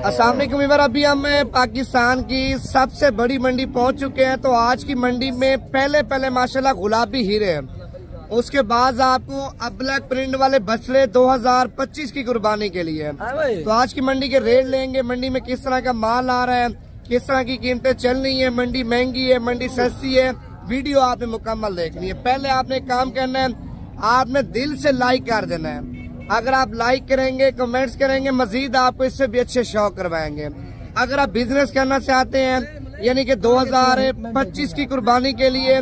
अस्सलाम वालेकुम। अभी हम पाकिस्तान की सबसे बड़ी मंडी पहुंच चुके हैं। तो आज की मंडी में पहले माशाल्लाह गुलाबी हीरे हैं, उसके बाद आपको अब्लैक प्रिंट वाले बछड़े 2025 की कुर्बानी के लिए। तो आज की मंडी के रेट लेंगे, मंडी में किस तरह का माल आ रहा है, किस तरह की कीमतें चल रही है, मंडी महंगी है, मंडी सस्ती है। वीडियो आपने मुकम्मल देखनी है। पहले आपने काम करना है, आपने दिल से लाइक कर देना है। अगर आप लाइक करेंगे, कमेंट्स करेंगे, मजीद आपको इससे भी अच्छे शौक करवाएंगे। अगर आप बिजनेस करना चाहते हैं, यानी कि 2025 की कुर्बानी के लिए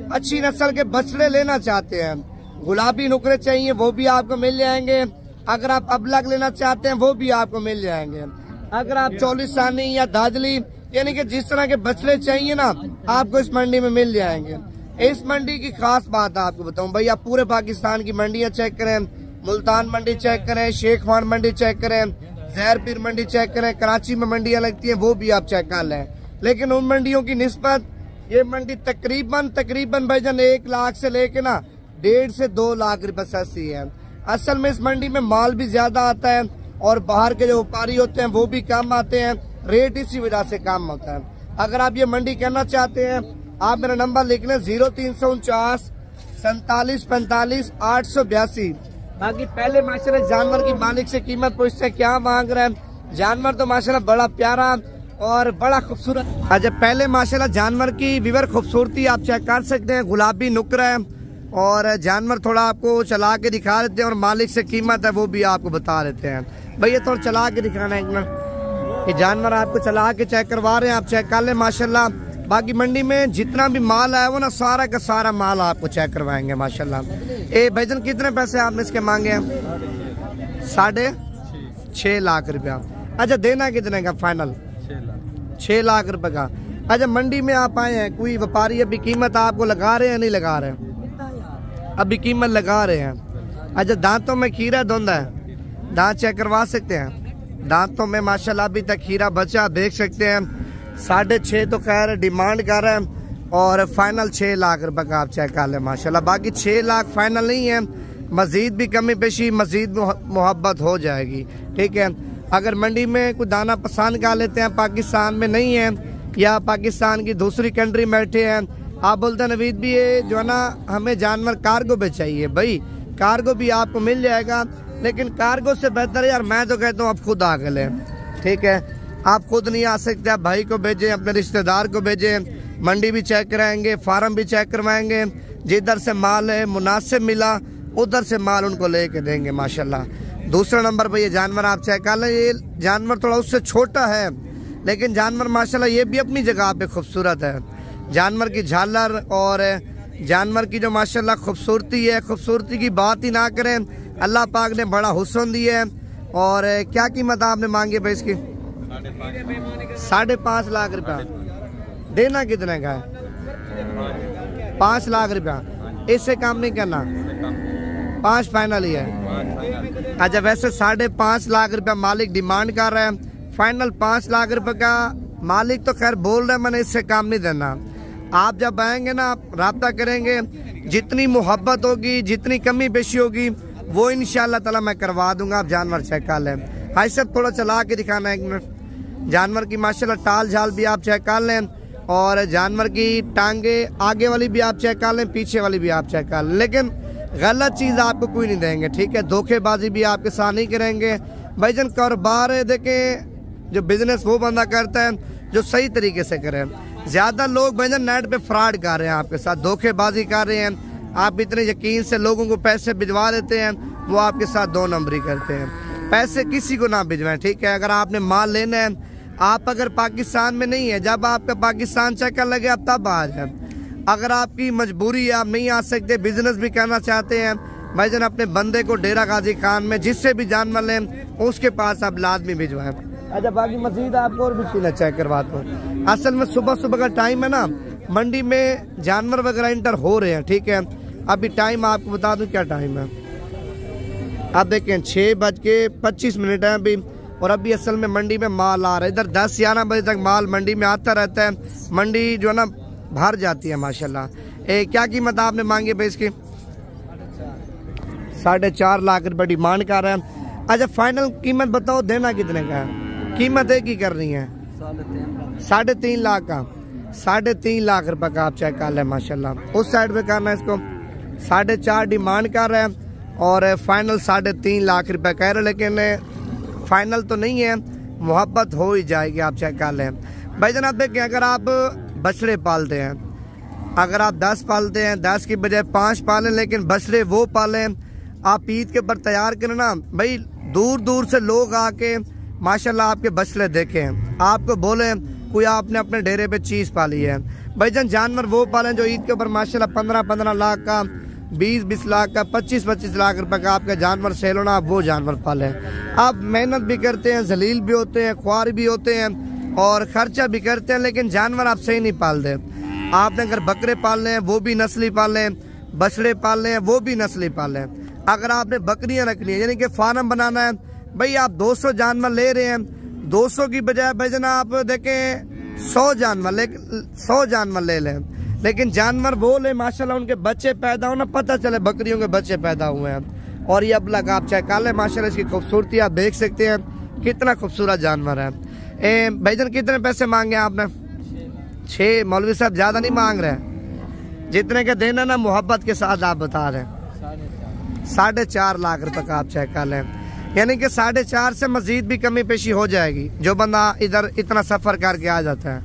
अच्छी नस्ल के बछड़े लेना चाहते हैं, गुलाबी नुकरे चाहिए, वो भी आपको मिल जाएंगे। अगर आप अबलग लेना चाहते हैं, वो भी आपको मिल जाएंगे। अगर आप चौलिस्तानी या दादली, यानी कि जिस तरह के बछड़े चाहिए ना, आपको इस मंडी में मिल जाएंगे। इस मंडी की खास बात आपको बताऊं भाई, आप पूरे पाकिस्तान की मंडियां चेक करें, मुल्तान मंडी चेक करें, शेख वान मंडी चेक करें, जहरपीर मंडी चेक करें, कराची में मंडियां लगती हैं वो भी आप चेक कर लें। लेकिन उन मंडियों की निस्बत ये मंडी तकरीबन भाईजान 1 लाख से लेके ना 1.5 से 2 लाख रुपए सस्ती है। असल में इस मंडी में माल भी ज्यादा आता है और बाहर के जो व्यापारी होते हैं वो भी कम आते हैं, रेट इसी वजह से कम होता है। अगर आप ये मंडी करना चाहते हैं, आप मेरा नंबर लिख लें 0349 47 45 882। बाकी पहले माशाल्लाह जानवर की मालिक से कीमत पूछते हैं क्या मांग रहे हैं। जानवर तो माशाल्लाह बड़ा प्यारा और बड़ा खूबसूरत। अच्छा, पहले माशाल्लाह जानवर की विवर खूबसूरती आप चेक कर सकते हैं, गुलाबी नुकरा है और जानवर थोड़ा आपको चला के दिखा देते हैं और मालिक से कीमत है वो भी आपको बता देते हैं। भैया थोड़ा चला के दिखाना है एक मिनट, ये जानवर आपको चला के चेक करवा रहे हैं, आप चेक कर ले माशाल्लाह। बाकी मंडी में जितना भी माल आया वो ना सारा का सारा माल आपको चेक करवाएंगे माशाल्लाह। ए भाईजान कितने पैसे आपने इसके मांगे हैं? 6.5 लाख रुपया। अच्छा, देना कितने का फाइनल? 6 लाख रुपए का। अच्छा, मंडी में आप आए हैं, कोई व्यापारी अभी कीमत आपको लगा रहे हैं नहीं लगा रहे हैं? अभी कीमत लगा रहे हैं। अच्छा, दांतों में खीरा धुंधा है, दांत चेक करवा सकते हैं? दांतों में माशाल्लाह अभी तक खीरा बचा, देख सकते हैं। 6.5 तो खैर डिमांड कर रहे हैं और फाइनल 6 लाख रुपए का आप चेक कर ले माशाल्लाह। बाकी 6 लाख फाइनल नहीं है, मजीद भी कमी पेशी, मजीद मोहब्बत हो जाएगी। ठीक है, अगर मंडी में कोई दाना पसंद कर लेते हैं, पाकिस्तान में नहीं है या पाकिस्तान की दूसरी कंट्री में बैठे हैं, आप बोलते हैं नवीद भी ये जो है ना हमें जानवर कार्गो पे चाहिए, भाई कार्गो भी आपको मिल जाएगा। लेकिन कार्गो से बेहतर है यार, मैं तो कहता हूँ आप खुद आके लें। ठीक है, आप खुद नहीं आ सकते, आप भाई को भेजें, अपने रिश्तेदार को भेजें, मंडी भी चेक कराएंगे, फार्म भी चेक करवाएंगे। जिधर से माल है मुनासिब मिला उधर से माल उनको लेके देंगे माशाल्लाह। दूसरा नंबर पर ये जानवर आप चेक कर लें, ये जानवर थोड़ा उससे छोटा है लेकिन जानवर माशाल्लाह ये भी अपनी जगह पे खूबसूरत है। जानवर की झालर और जानवर की जो माशाल्लाह खूबसूरती है, खूबसूरती की बात ही ना करें, अल्लाह पाक ने बड़ा हुस्न दिया है। और क्या कीमत आपने मांगी भाई इसकी? 5.5 लाख रुपया। देना कितने का है? 5 लाख रुपया। इससे काम नहीं करना, 5 फाइनल ही है। अच्छा, वैसे 5.5 लाख रुपया मालिक डिमांड कर रहा है, फाइनल 5 लाख रुपए का मालिक तो खैर बोल रहे हैं, मैंने इससे काम नहीं देना। आप जब आएंगे ना, आप राब्ता करेंगे, जितनी मोहब्बत होगी, जितनी कमी पेशी होगी वो इंशाल्लाह ताला मैं करवा दूंगा। आप जानवर चेक कर लें। भाई सब थोड़ा चला के दिखाना एक मिनट। जानवर की माशाल्लाह टाल झाल भी आप चेक कर लें और जानवर की टांगे आगे वाली भी आप चेक कर लें, पीछे वाली भी आप चेक कर लें। लेकिन गलत चीज़ आपको कोई नहीं देंगे। ठीक है, धोखेबाजी भी आपके साथ नहीं करेंगे। भाईजान कारोबार है, देखें जो बिजनेस वो बंदा करता है जो सही तरीके से करे। ज्यादा लोग भाईजान नेट पे फ्रॉड कर रहे हैं, आपके साथ धोखेबाजी कर रहे हैं। आप इतने यकीन से लोगों को पैसे भिजवा देते हैं, वो आपके साथ 2 नंबरी करते हैं। पैसे किसी को ना भिजवाएं। ठीक है, अगर आपने माल लेना है, आप अगर पाकिस्तान में नहीं है, जब आपका पाकिस्तान चक्कर लगे आप तब आ जाए। अगर आपकी मजबूरी है, आप नहीं आ सकते, बिजनेस भी करना चाहते हैं, भाईजान अपने बंदे को डेरा गाजी खान में जिससे भी जानवर लें उसके पास आप लाजमी भिजवाएं। अच्छा, बाकी मजीद आपको और भी चीज़ें चेक करवाता हूँ। असल में सुबह का टाइम है ना, मंडी में जानवर वगैरह इंटर हो रहे हैं। ठीक है, अभी टाइम आपको बता दूं क्या टाइम है। आप देखें 6:25 है अभी, और अभी असल में मंडी में माल आ रहा है। इधर 10-11 बजे तक माल मंडी में आता रहता है, मंडी जो है ना भर जाती है माशाल्लाह। क्या कीमत आपने मांगी भाई इसकी? 4.5 लाख रुपए डिमांड कर रहे हैं। अच्छा, फाइनल कीमत बताओ, देना कितने का है? कीमत एक ही कर रही है 3.5 लाख का। 3.5 लाख रुपए का आप चेक कर लें माशाल्लाह। उस साइड पे करना है इसको 4.5 डिमांड कर रहे हैं और फाइनल 3.5 लाख रुपए कह रहे, लेकिन फाइनल तो नहीं है, मोहब्बत हो ही जाएगी। आप चेक कर लें भाई जनाब। देखिए अगर आप बछड़े पालते हैं, अगर आप 10 पालते हैं, 10 की बजाय 5 पालें, लेकिन बछड़े वो पालें आप ईद के ऊपर तैयार करें ना भाई। दूर दूर से लोग आके माशाल्लाह आपके बछड़े देखें, आपको बोले कोई आपने अपने डेरे पे चीज पाली है। भाईजान जानवर वो पालें जो ईद के ऊपर माशाल्लाह 15-15 लाख का, 20-20 लाख का, 25-25 लाख रुपए का आपका जानवर सेल होना, आप वो जानवर पालें। आप मेहनत भी करते हैं, जलील भी होते हैं, ख्वार भी होते हैं और खर्चा भी करते हैं, लेकिन जानवर आप सही नहीं पालते। आपने अगर बकरे पालने हैं वो भी नस्ली पालें, बछड़े पालने हैं वो भी नस्ली पालें। अगर आपने बकरियां रखनी है यानी कि फार्म बनाना है भाई, आप 200 जानवर ले रहे हैं, 200 की बजाय भाईजान आप देखें 100 जानवर ले लें, लेकिन जानवर वो ले माशाल्लाह उनके बच्चे पैदा हो ना, पता चले बकरियों के बच्चे पैदा हुए हैं। और ये अब लग आप चेक कर लें माशाल्लाह, इसकी खूबसूरती आप देख सकते हैं, कितना खूबसूरत जानवर है। भाईजान कितने पैसे मांगे आपने? 6। मौलवी साहब ज्यादा नहीं मांग रहे, जितने के देना ना मोहब्बत के साथ आप बता रहे हैं। 4.5 लाख रुपए का आप चेक कर लें, यानी कि 4.5 से मजीद भी कमी पेशी हो जाएगी जो बंदा इधर इतना सफर करके आ जाता है।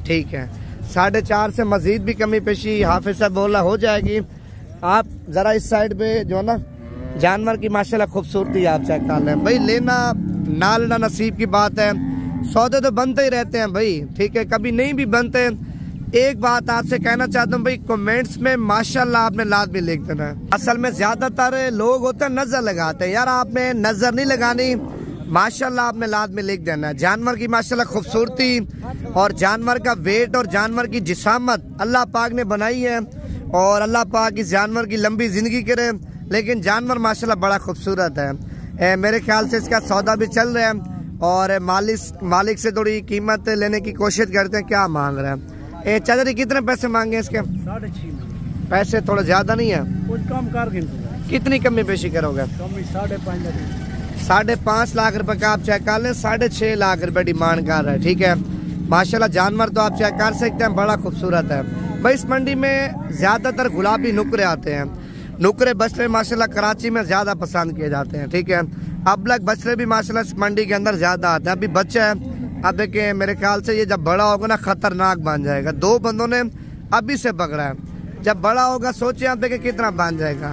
ठीक है, 4.5 से मजीद भी कमी पेशी हाफिज साहब बोला हो जाएगी। आप जरा इस साइड पे जो है ना जानवर की माशाल्लाह खूबसूरती आप चेक कर लें भाई। लेना ना लेना नसीब की बात है, सौदे तो बनते ही रहते हैं भाई। ठीक है, कभी नहीं भी बनते। एक बात आपसे कहना चाहता हूँ भाई, कमेंट्स में माशाल्लाह आपने लाजमी लिख देना है। असल में ज्यादातर लोग होते हैं नजर लगाते हैं, यार आपने नजर नहीं लगानी, माशाल्लाह आपने लाजमी लिख देना है। जानवर की माशाल्लाह खूबसूरती और जानवर का वेट और जानवर की जिसामत अल्लाह पाक ने बनाई है, और अल्लाह पाक इस जानवर की लंबी जिंदगी करे। लेकिन जानवर माशाल्लाह बड़ा खूबसूरत है। मेरे ख्याल से इसका सौदा भी चल रहा है और मालिक से थोड़ी कीमत लेने की कोशिश करते हैं, क्या मांग रहे हैं। चौधरी कितने पैसे मांगे इसके? 6.5। पैसे थोड़ा ज्यादा नहीं है? कुछ कम कर, कितनी कमी पेशी करोगे? 5.5 लाख रुपए का आप चेक कर लें, 6.5 लाख रुपए डिमांड कर रहे हैं। ठीक है, माशाल्लाह जानवर तो आप चेक कर सकते हैं, बड़ा खूबसूरत है भाई। इस मंडी में ज्यादातर गुलाबी नुकरे आते हैं, नुकरे बछड़े माशाल्लाह कराची में ज्यादा पसंद किए जाते हैं। ठीक है, अबलग बछड़े भी माशाल्लाह इस मंडी के अंदर ज्यादा आते हैं। अभी बच्चा है, अब देखिए मेरे ख्याल से ये जब बड़ा होगा ना खतरनाक बन जाएगा। 2 बंदों ने अभी से पकड़ा है, जब बड़ा होगा सोचिए आप देखिए कितना बन जाएगा।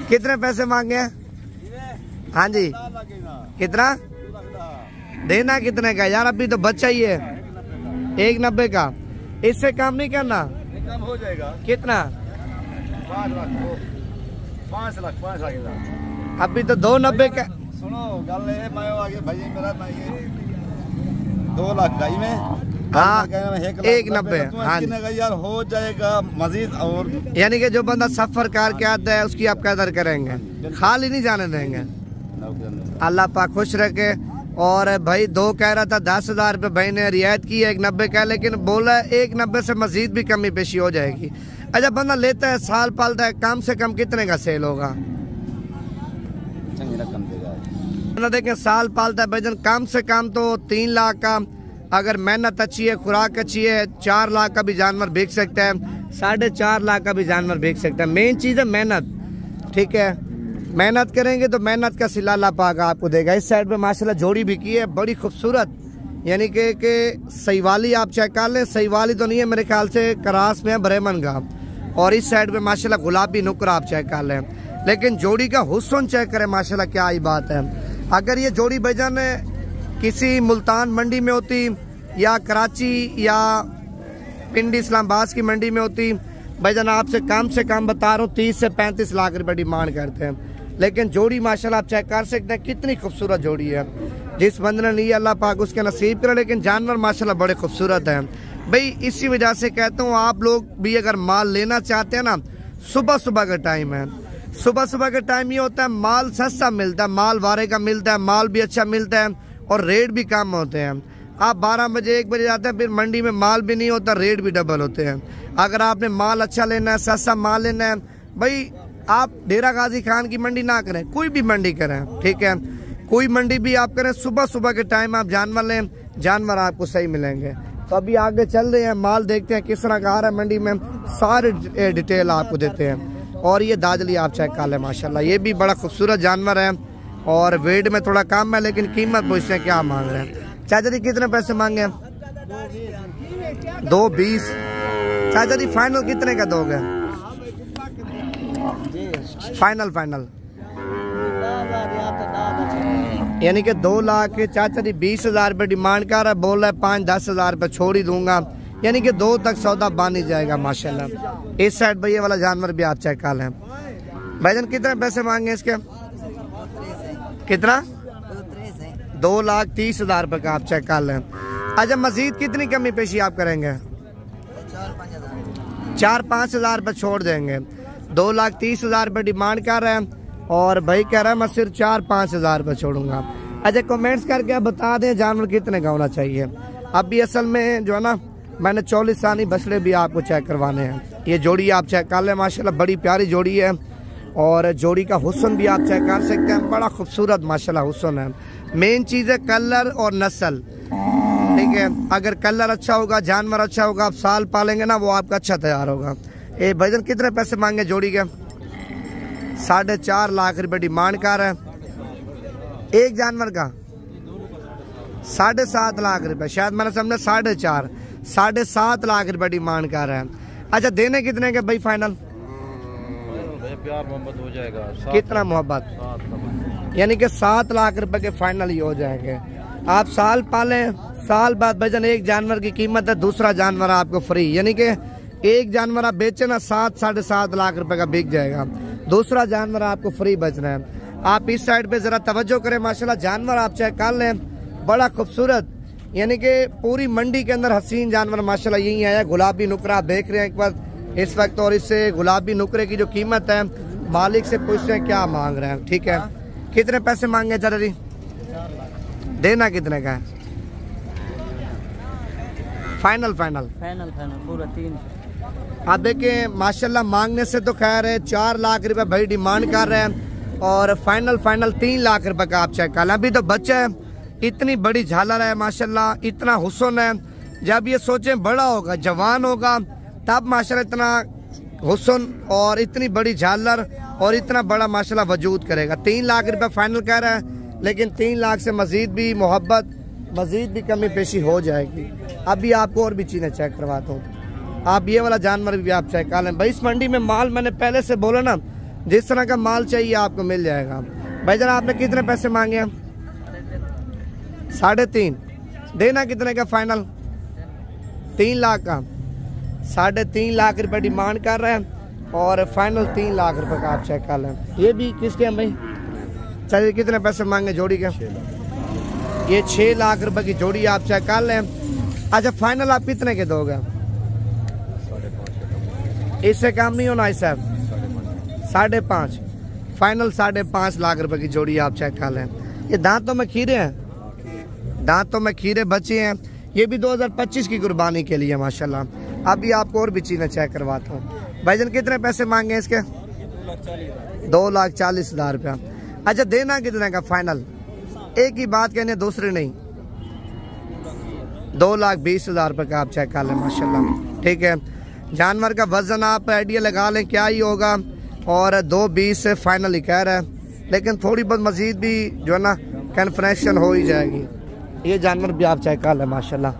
कितने पैसे मांगे हैं? हाँ जी, कितना देना? कितने का यार? अभी तो बच्चा ही है। 1.90 का, इससे काम नहीं करना? कम हो जाएगा। कितना? 5 लाख। अभी तो 2.90 का। सुनो गल आगे भाई मेरा 2 लाख का ही में। हाँ, 1.90 हाँ यार हो जाएगा मजीद। और यानी कि जो बंदा सफर करके आता है उसकी आप कदर करेंगे, खाली नहीं जाने देंगे। अल्लाह पाक खुश रखे। और भाई 2 कह रहा था, 10,000 रुपये भाई ने रियायत की है 1.90 का, लेकिन बोला 1.90 से मजीद भी कमी पेशी हो जाएगी। अच्छा बंदा लेता है, साल पालता है, कम से कम कितने का सेल होगा? देखें साल पालता है भाईजान, कम से कम तो 3 लाख का, अगर मेहनत अच्छी है, खुराक अच्छी है, 4 लाख का भी जानवर बेच सकता है, 4.5 लाख का भी जानवर बेच सकता है। मेन चीज़ है मेहनत। ठीक है, मेहनत करेंगे तो मेहनत का सिला अल्लाह पाक आपको देगा। इस साइड पे माशाल्लाह जोड़ी भी की है बड़ी खूबसूरत, यानी कि सहीवाली आप चेक कर लें। सहीवाली तो नहीं है मेरे ख्याल से, करास में है ब्रेमन का। और इस साइड पे माशाल्लाह गुलाबी नुकरा आप चेक कर लें, लेकिन जोड़ी का हुस्न चेक करें माशाल्लाह, क्या ही बात है। अगर ये जोड़ी भाईजान किसी मुल्तान मंडी में होती या कराची या पिंडी इस्लामाबाद की मंडी में होती भाईजान, आपसे कम बता रहा हूँ 30 से 35 लाख रुपए डिमांड करते हैं। लेकिन जोड़ी माशाल्लाह आप चेक कर सकते हैं, कितनी खूबसूरत जोड़ी है। जिस बंदे ने ली अल्लाह पाक उसके नसीब करे, लेकिन जानवर माशाल्लाह बड़े खूबसूरत हैं भाई। इसी वजह से कहता हूँ आप लोग भी अगर माल लेना चाहते हैं ना, सुबह सुबह का टाइम है। सुबह का टाइम ये होता है, माल सस्ता मिलता है, माल वारे का मिलता है, माल भी अच्छा मिलता है और रेट भी कम होते हैं। आप 12 बजे 1 बजे जाते हैं, फिर मंडी में माल भी नहीं होता, रेट भी डबल होते हैं। अगर आपने माल अच्छा लेना है, सस्ता माल लेना है भाई, आप डेरा गाजी खान की मंडी ना करें, कोई भी मंडी करें। ठीक है, कोई मंडी भी आप करें, सुबह सुबह के टाइम आप जानवर लें, जानवर आपको सही मिलेंगे। तो अभी आगे चल रहे हैं, माल देखते हैं किस तरह का आ रहा है मंडी में, सारे डिटेल आपको देते हैं। और ये दादली आप चेक कर लें माशाल्लाह, ये भी बड़ा खूबसूरत जानवर है और वेट में थोड़ा कम है, लेकिन कीमत पूछते हैं क्या मांग रहे हैं। चाचा जी कितने पैसे मांगे हैं? 220। चाचा जी फाइनल कितने का दोगे? फाइनल यानी कि 2 लाख के चाचा जी 20,000 रुपये डिमांड कर रहा है, बोल रहा है 5-10 हज़ार रुपये छोड़ ही दूंगा, यानी कि 2 तक सौदा बन ही जाएगा माशाल्लाह। इस साइड पर ये वाला जानवर भी आप चेक कर लें। भाईजान कितने पैसे मांगे इसके? कितना? 2,30,000 रुपये का आप चेक कर लें। अच्छा, मजीद कितनी कमी पेशी आप करेंगे? 4-5 हज़ार रुपये छोड़ देंगे। 2,30,000 रुपये डिमांड कर रहे हैं और भाई कह रहा है मैं सिर्फ 4-5 हज़ार रुपये छोड़ूंगा। अच्छा, कमेंट्स करके आप बता दें जानवर कितने का होना चाहिए। अभी असल में जो है ना, मैंने 40 सानी बछड़े भी आपको चेक करवाने हैं। ये जोड़ी आप चेक कर लें माशाल्लाह, बड़ी प्यारी जोड़ी है और जोड़ी का हुस्न भी आप चेक कर सकते हैं, बड़ा खूबसूरत माशाल्लाह हुस्न है। मेन चीज़ है कलर और नस्ल, ठीक है। अगर कलर अच्छा होगा, जानवर अच्छा होगा, आप साल पालेंगे ना, वो आपका अच्छा तैयार होगा। ये भाईजान कितने पैसे मांगे जोड़ी के? 4.5 लाख रुपए डिमांड कर रहे हैं एक जानवर का। 7.5 लाख रुपए, शायद मैंने समझा 4.5, 7.5 लाख रुपए डिमांड कर रहे हैं। अच्छा, देने कितने के भाई फाइनल? प्यार मोहब्बत हो जाएगा। कितना मोहब्बत? यानी कि 7 लाख रुपए के फाइनल ही हो जाएंगे। आप साल पालें, साल बाद भाईजान एक जानवर की कीमत है, दूसरा जानवर आपको फ्री, यानी कि एक जानवर आप बेचे ना 7-7.5 लाख रुपए का बिक जाएगा, दूसरा जानवर आपको फ्री बच रहा है। आप इस साइड पे जरा तवज्जो करें माशाल्लाह, जानवर आप चेक कर लें, बड़ा खूबसूरत, यानी कि पूरी मंडी के अंदर हसीन जानवर माशाल्लाह यही आया। गुलाबी नुकरा देख रहे हैं एक बार इस वक्त, और इससे गुलाबी नुकरे की जो कीमत है मालिक से पूछते हैं क्या मांग रहे हैं, ठीक है। कितने पैसे मांगे चाचा जी? देना कितने का है? फाइनल पूरा 3। आप देखें माशाल्लाह, मांगने से तो खैर है 4 लाख रुपए भाई डिमांड कर रहे हैं और फाइनल 3 लाख रुपए का आप चेक कर लें। अभी तो बच्चा है, इतनी बड़ी झालर है माशाल्लाह, इतना हुस्न है। जब ये सोचें बड़ा होगा, जवान होगा, तब माशाल्लाह इतना हुस्न और इतनी बड़ी झालर और इतना बड़ा माशाल्लाह वजूद करेगा। 3 लाख रुपए फाइनल कह रहा है, लेकिन 3 लाख से मजीद भी मोहब्बत, मजीद भी कमी पेशी हो जाएगी। अभी आपको और भी चीज़ें चेक करवाता हूँ। आप ये वाला जानवर भी आप चेक कर लें। भाई इस मंडी में माल मैंने पहले से बोला ना, जिस तरह का माल चाहिए आपको मिल जाएगा। भाईजान आपने कितने पैसे मांगे हैं? 3.5। देना कितने का फाइनल? 3 लाख का। 3.5 लाख रुपए डिमांड कर रहे हैं और फाइनल 3 लाख रुपए का आप चेक कर लें। ये भी किसके हैं भाई? चलिए कितने पैसे मांगे जोड़ी के? ये 6 लाख रुपए की जोड़ी आप चेक कर लें। अच्छा, फाइनल आप कितने के दोगे? इससे काम नहीं होना साहब। 5.5 फाइनल 5.5 लाख रुपए की जोड़ी आप चेक कर लें। ये दांतों में खीरे हैं, दांतों में खीरे बचे हैं। ये भी 2025 की कुर्बानी के लिए माशाल्लाह। अभी आपको और भी चीजें चेक करवाता हूँ। भाईजान कितने पैसे मांगे इसके? 2,40,000 रुपया। अच्छा, देना कितने का फाइनल? एक ही बात कहने, दूसरी नहीं। 2,20,000 रुपये का आप चेक कर लें माशाल्लाह, ठीक है। जानवर का वजन आप आइडिया लगा लें क्या ही होगा, और 2,20 से फाइनल ही कह रहा है, लेकिन थोड़ी बहुत मजीद भी जो है ना कन्फर्मेशन हो ही जाएगी। ये जानवर भी आप चेक कर लें माशाल्लाह।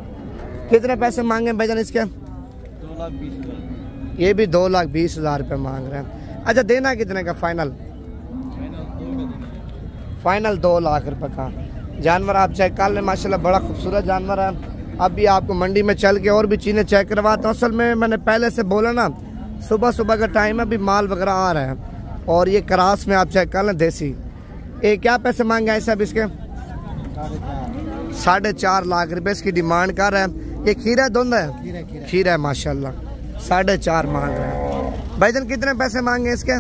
कितने पैसे मांगे भाईजान इसके? 2,20,000। ये भी 2,20,000 रुपये मांग रहे हैं। अच्छा, देना कितने का फाइनल? फाइनल 2 लाख रुपये का जानवर आप चेक कर लें माशाल्लाह, बड़ा खूबसूरत जानवर है। अभी आपको मंडी में चल के और भी चीज़ें चेक करवाता हूँ। असल में मैंने पहले से बोला ना, सुबह सुबह का टाइम है, अभी माल वगैरह आ रहा है। और ये क्रास में आप चेक कर लें देसी। ये क्या पैसे मांगे हैं सब इसके? 4.5 लाख रुपए इसकी डिमांड कर रहा है। ये खीरा धुंध है? खीरा है माशाल्लाह। 4.5 मांग रहे हैं। भाईजान कितने पैसे मांगे इसके?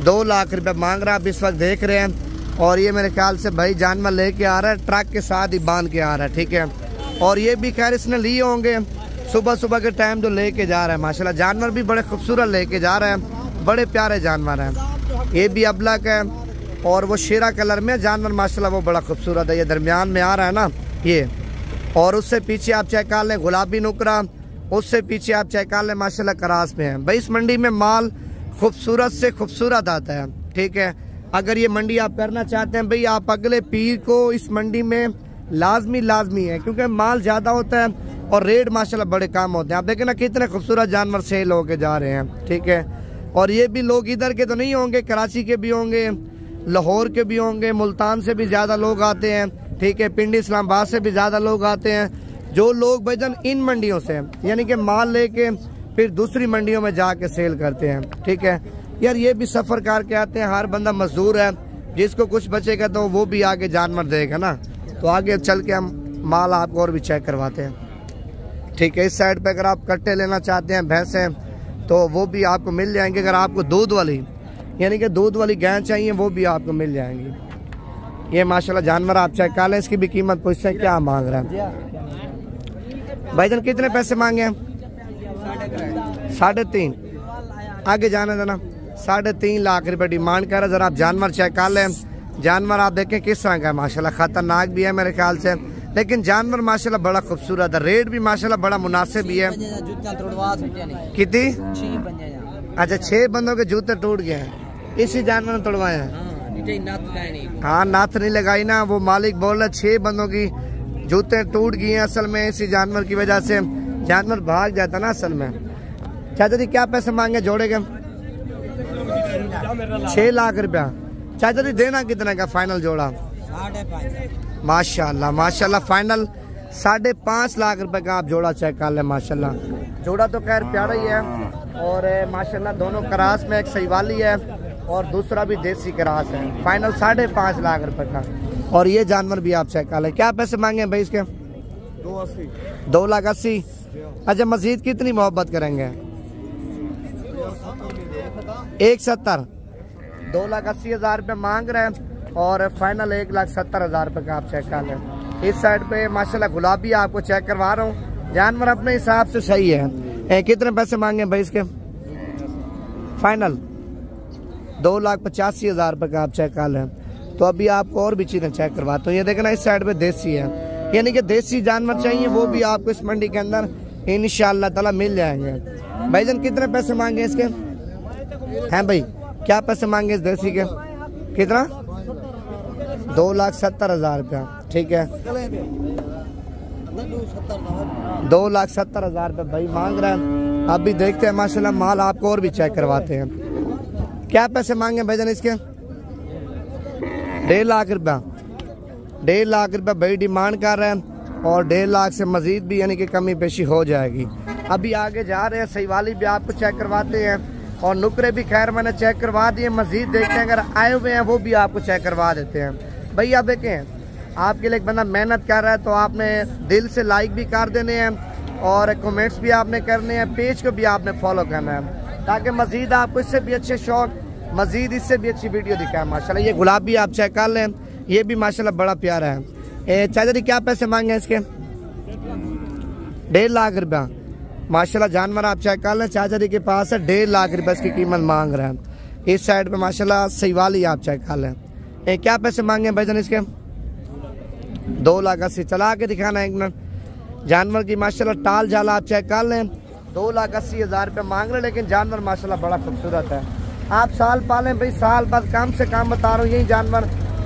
2 लाख रुपए मांग रहा है। आप इस वक्त देख रहे हैं, और ये मेरे ख्याल से भाई जानवर लेके आ रहा है, ट्रक के साथ ही बांध के आ रहा है, ठीक है। और ये भी खैर इसने लिए होंगे सुबह सुबह के टाइम जो लेके जा रहा है माशाल्लाह। जानवर भी बड़े खूबसूरत लेके जा रहे हैं, बड़े प्यारे जानवर हैं। ये भी अबलक है और वो शेरा कलर में जानवर माशाल्लाह वो बड़ा खूबसूरत है। ये दरमियान में आ रहा है ना ये, और उससे पीछे आप चेक कर लें गुलाबी नुकरा, उससे पीछे आप चेक कर लें माशाल्लाह क्रास में है। भाई इस मंडी में माल खूबसूरत से खूबसूरत आता है, ठीक है। अगर ये मंडी आप करना चाहते हैं भाई, आप अगले पीर को इस मंडी में लाजमी है, क्योंकि माल ज़्यादा होता है और रेट माशाल्लाह बड़े कम होते हैं। आप देखें ना कितने खूबसूरत जानवर सेल होके जा रहे हैं, ठीक है। और ये भी लोग इधर के तो नहीं होंगे, कराची के भी होंगे, लाहौर के भी होंगे, मुल्तान से भी ज़्यादा लोग आते हैं, ठीक है। पिंडी इस्लामाबाद से भी ज़्यादा लोग आते हैं। जो लोग भाईजान इन मंडियों से यानी कि माल लेके फिर दूसरी मंडियों में जाके सेल करते हैं, ठीक है यार। ये भी सफ़र करके आते हैं, हर बंदा मजदूर है, जिसको कुछ बचेगा तो वो भी आगे जानवर देगा ना। तो आगे चल के हम माल आपको और भी चेक करवाते हैं, ठीक है। इस साइड पे अगर आप कट्टे लेना चाहते हैं भैंसें तो वो भी आपको मिल जाएंगे। अगर आपको दूध वाली यानी कि दूध वाली गाय चाहिए वो भी आपको मिल जाएंगी। ये माशाल्लाह जानवर आप चेक कर लें। इसकी भी कीमत पूछते हैं क्या मांग रहा है भाईजान, कितने पैसे मांगे हैं? 3.5। आगे जाने देना। 3.5 लाख रुपए डिमांड कर रहा है। जरा आप जानवर चेक कर लें। जानवर आप देखें किस तरह का है, माशाल्लाह खतरनाक भी है मेरे ख्याल से, लेकिन जानवर माशाल्लाह बड़ा खूबसूरत है। रेट भी माशाल्लाह बड़ा मुनासिब भी है। कितनी? अच्छा 6 बंदों के जूते टूट गए हैं, इसी जानवर ने तोड़वाए हैं। हाँ नाथ नहीं लगाई ना, वो मालिक बोल रहा 6 बंदों की जूते टूट गई हैं। असल में इसी जानवर की वजह से जानवर भाग जाता ना असल में। चाचा जी क्या पैसे मांगे जोड़े के? 6 लाख रुपया। चाचा जी देना कितने का फाइनल जोड़ा? 5.5। माशाल्लाह माशाल्लाह फाइनल 5.5 लाख रुपए का आप जोड़ा चेक कर लें। माशाल्लाह जोड़ा तो खैर प्यारा ही है, और माशाल्लाह दोनों क्रास में, एक सहीवाली है और दूसरा भी देसी क्रास है। फाइनल 5.5 लाख रुपए का। और ये जानवर भी आप चेक कर लें। क्या पैसे मांगे भाई इसके? 2,80,000। अच्छा मजीद कितनी मोहब्बत करेंगे? 1,70,000। 2,80,000 रुपये मांग रहे हैं और फाइनल 1,70,000 रुपये का आप चेक कर लें। इस साइड पे माशाल्लाह गुलाबी आपको चेक करवा रहा हूँ। जानवर अपने हिसाब से सही है। कितने पैसे मांगे भाई इसके? फाइनल 2,85,000 रुपये का आप चेक कर लें। तो अभी आपको और भी चीज़ें चेक करवाता हूँ। ये देखना इस साइड पे देसी है, यानी कि देसी जानवर चाहिए वो भी आपको इस मंडी के अंदर इंशाअल्लाह ताला मिल जाएंगे। भाईजान कितने पैसे मांगे इसके? हैं भाई क्या पैसे मांगे इस देसी के? कितना? 2,70,000 रुपया, ठीक है। 2,70,000 रुपये भाई मांग रहे हैं। अभी देखते हैं माशाल्लाह माल आपको और भी चेक करवाते हैं। क्या पैसे मांगे भाईजान इसके? 1.5 लाख रुपया। 1.5 लाख रुपया भाई डिमांड कर रहे हैं, और 1.5 लाख से मजीद भी यानी कि कमी पेशी हो जाएगी। अभी आगे जा रहे हैं, सहीवाली भी आपको चेक करवाते हैं और नुकरे भी खैर मैंने चेक करवा दिए। मजीद देखते हैं, अगर आए हुए हैं वो भी आपको चेक करवा देते हैं। भैया आप देखें, आपके लिए एक बंदा मेहनत कर रहा है तो आपने दिल से लाइक भी कर देने हैं और कमेंट्स भी आपने करने हैं, पेज को भी आपने फॉलो करना है, ताकि मजीद आपको इससे भी अच्छे शौक, मजीद इससे भी अच्छी वीडियो दिखाएं। माशाल्लाह ये गुलाबी आप चेक कर लें, ये भी माशाल्लाह बड़ा प्यारा है। चाचा जी क्या पैसे मांगे इसके? 1.5 लाख रुपया। माशाल्लाह जानवर आप चेक कर लें, चाचा जी के पास है 1.5 लाख रुपये इसकी कीमत मांग रहे हैं। इस साइड पे माशाल्लाह सहीवाली आप चेक कर लें। क्या पैसे मांगे भाईजान इसके? 2,80,000। चला के दिखाना एक मिनट। जानवर की माशाल्लाह टाल जाला आप चेक कर लें, 2,80,000 रुपये मांग रहे हैं, लेकिन जानवर माशाल्लाह बड़ा खूबसूरत है। आप साल पालें भाई, साल बाद कम से कम बता रहा हूँ यही जानवर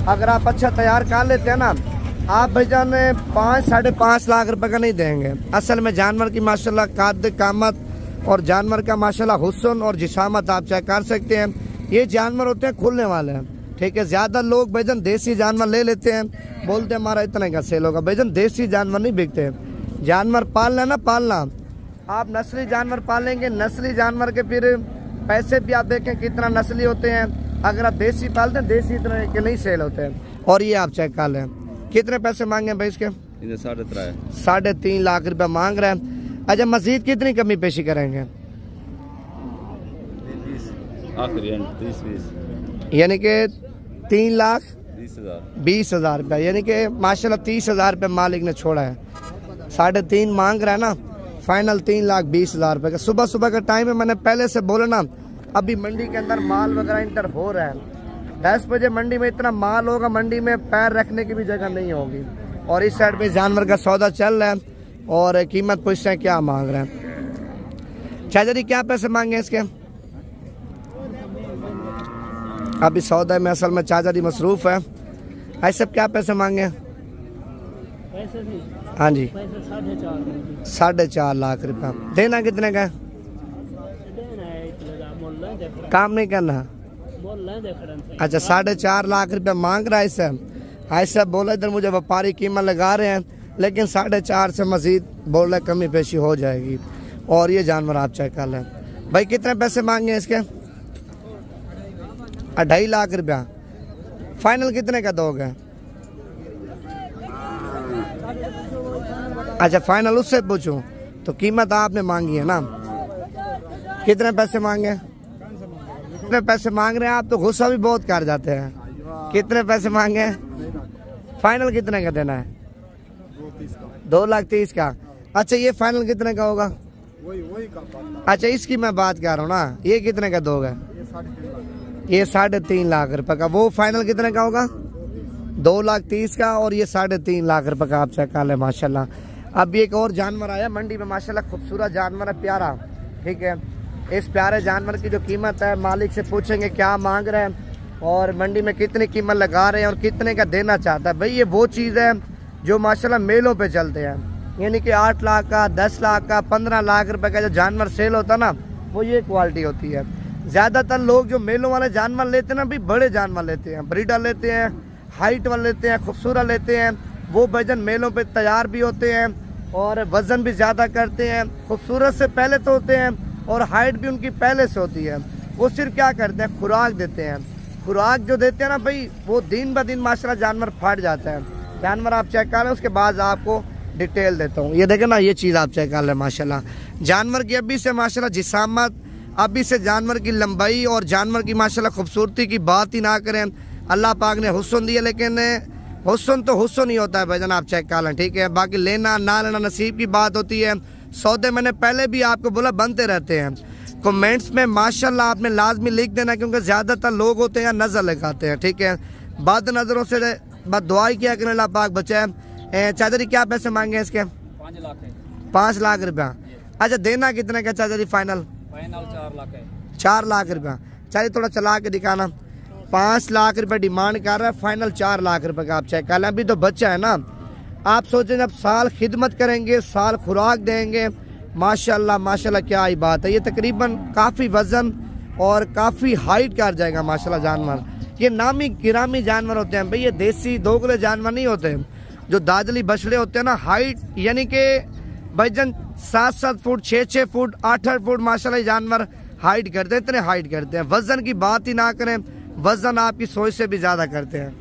अगर आप अच्छा तैयार कर लेते हैं ना, आप भाईजान 5-5.5 लाख रुपए का नहीं देंगे। असल में जानवर की माशाल्लाह काद कामत और जानवर का माशाल्लाह हुस्न और जिसामत आप चेक कर सकते हैं। ये जानवर होते हैं खुलने वाले हैं, ठीक है। ज़्यादा लोग भाईजान देसी जानवर ले लेते हैं, बोलते हैं हमारा इतना का सेल होगा। भाईजान देसी जानवर नहीं बिकते, जानवर पालना ना पालना। आप नस्ली जानवर पालेंगे, नस्ली जानवर के फिर पैसे भी आप देखें कितना नस्ली होते हैं। अगर आप देसी पालते हैं, देसी इतना के नहीं सेल होते हैं। और ये आप चेक कर लें। कितने पैसे मांगे भाई इसके? 3.5 लाख रुपया मांग रहे हैं। अच्छा मजीद कितनी कमी पेशी करेंगे? यानी कि 3,20,000 रुपया, यानी कि माशाल्लाह 30,000 रुपये मालिक ने छोड़ा है। 3.5 मांग रहा है ना, फाइनल 3,20,000 रुपये का। सुबह सुबह का टाइम है, मैंने पहले से बोला ना, अभी मंडी के अंदर माल वगैरह इंटर हो रहा है। 10 बजे मंडी में इतना माल होगा, मंडी में पैर रखने की भी जगह नहीं होगी। और इस साइड पे जानवर का सौदा चल रहा है और कीमत पूछते हैं क्या मांग रहे हैं। चाचा जी क्या पैसे मांगे इसके? अभी सौदा में असल में चाचा जी मसरूफ है। ऐसे क्या पैसे मांगे? हाँ जी 4.5 लाख रुपया। देना कितने का? काम नहीं करना। अच्छा 4.5 लाख रुपया मांग रहा है इससे। ऐसा बोला इधर मुझे व्यापारी कीमत लगा रहे हैं, लेकिन 4.5 से मजीद बोल रहे कमी पेशी हो जाएगी। और ये जानवर आप चेक कर लें भाई, कितने पैसे मांगे इसके? 2.5 लाख रुपया। फाइनल कितने का दोगे? अच्छा फाइनल उससे पूछूं तो कीमत आपने मांगी है ना। कितने पैसे मांगे? कितने पैसे मांग रहे हैं आप? तो गुस्सा भी बहुत कर जाते हैं। कितने पैसे मांगे? फाइनल कितने का देना है? 2,30,000 का। अच्छा ये फाइनल कितने का होगा? अच्छा इसकी मैं बात कर रहा हूँ ना, ये कितने का दोगे? ये 3.5 लाख रुपए का। वो फाइनल कितने का होगा? 2,30,000 का। और ये 3.5 लाख रुपए का आप चेक कर ले माशाल्लाह। अब एक और जानवर आया मंडी में माशाल्लाह, खूबसूरत जानवर है, प्यारा। ठीक है, इस प्यारे जानवर की जो कीमत है मालिक से पूछेंगे क्या मांग रहे हैं और मंडी में कितनी कीमत लगा रहे हैं और कितने का देना चाहता है। भाई ये वो चीज़ है जो माशाल्लाह मेलों पे चलते हैं, यानी कि 8 लाख का, 10 लाख का, 15 लाख रुपए का जो जानवर सेल होता है ना, वो ये क्वालिटी होती है। ज़्यादातर लोग जो मेलों वाले जानवर लेते हैं ना, भी बड़े जानवर लेते हैं, ब्रीडर लेते हैं, हाइट वाले लेते हैं, खूबसूरत लेते हैं। वो वजन मेलों पे तैयार भी होते हैं और वजन भी ज़्यादा करते हैं, खूबसूरत से पहले तो होते हैं और हाइट भी उनकी पहले से होती है। वो सिर्फ क्या करते हैं, खुराक देते हैं। खुराक जो देते हैं ना भाई, वो दिन ब दिन माशाल्लाह जानवर फट जाता है। जानवर आप चेक कर लें, उसके बाद आपको डिटेल देता हूँ। ये देखें ना, ये चीज़ आप चेक कर लें माशाल्लाह। जानवर की अभी से माशाल्लाह जिसामत, अभी से जानवर की लंबाई और जानवर की माशाल्लाह खूबसूरती की बात ही ना करें। अल्लाह पाक ने हुस्न दिया, लेकिन हुस्न तो हुस्न ही होता है भाईजान, आप चेक कर लें। ठीक है, बाकी लेना ना लेना नसीब की बात होती है। सौदे मैंने पहले भी आपको बोला बनते रहते हैं। कमेंट्स में माशाल्लाह आपने लाजमी लिख देना, क्योंकि ज़्यादातर लोग होते हैं नज़र लगाते हैं। ठीक है, बद नज़रों से बस दुआ किया करें, अल्लाह पाक बचाए। चाचा जी क्या पैसे मांगे इसके? 5 लाख रुपया। अच्छा देना कितने का चाचा जी फाइनल? 4 लाख है। 4 लाख रुपया। चाहिए थोड़ा चला के दिखाना। 5 लाख रुपए डिमांड कर रहा है, फाइनल 4 लाख रुपए का आप चेक कर लें। अभी तो बच्चा है ना, आप सोचें जब साल खिदमत करेंगे, साल खुराक देंगे, माशाल्लाह माशाल्लाह क्या ही बात है। ये तकरीबन काफ़ी वजन और काफ़ी हाइट कर जाएगा माशाल्लाह जानवर। ये नामी गिरामी जानवर होते हैं भाई, ये देसी दोगले जानवर नहीं होते। जो दादली बछड़े होते हैं ना, हाइट यानी कि भाईजान 7-7 फुट, 6-6 फुट, 8-8 फुट माशाल्लाह जानवर हाइट करते हैं, इतने हाइट करते हैं। वजन की बात ही ना करें, वजन आपकी सोच से भी ज़्यादा करते हैं।